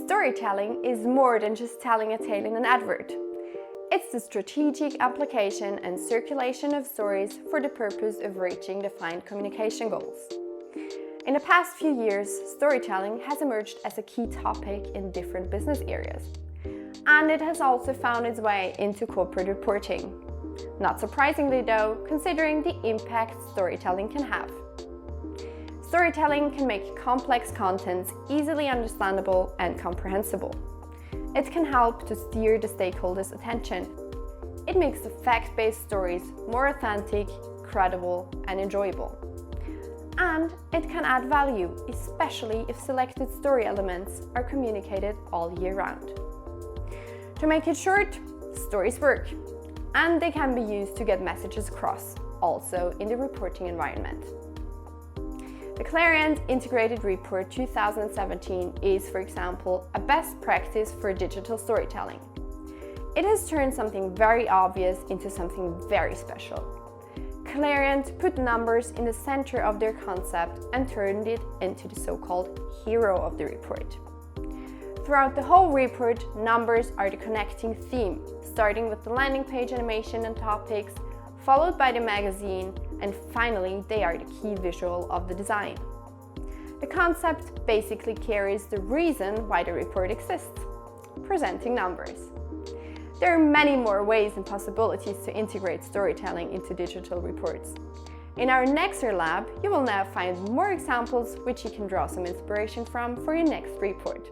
Storytelling is more than just telling a tale in an advert. It's the strategic application and circulation of stories for the purpose of reaching defined communication goals. In the past few years, storytelling has emerged as a key topic in different business areas. And it has also found its way into corporate reporting. Not surprisingly though, considering the impact storytelling can have. Storytelling can make complex contents easily understandable and comprehensible. It can help to steer the stakeholders' attention. It makes the fact-based stories more authentic, credible, and enjoyable. And it can add value, especially if selected story elements are communicated all year round. To make it short, stories work, and they can be used to get messages across, also in the reporting environment. The Clariant Integrated Report 2017 is, for example, a best practice for digital storytelling. It has turned something very obvious into something very special. Clariant put numbers in the center of their concept and turned it into the so-called hero of the report. Throughout the whole report, numbers are the connecting theme, starting with the landing page animation and topics, followed by the magazine, and finally they are the key visual of the design. The concept basically carries the reason why the report exists: presenting numbers. There are many more ways and possibilities to integrate storytelling into digital reports. In our next lab, you will now find more examples which you can draw some inspiration from for your next report.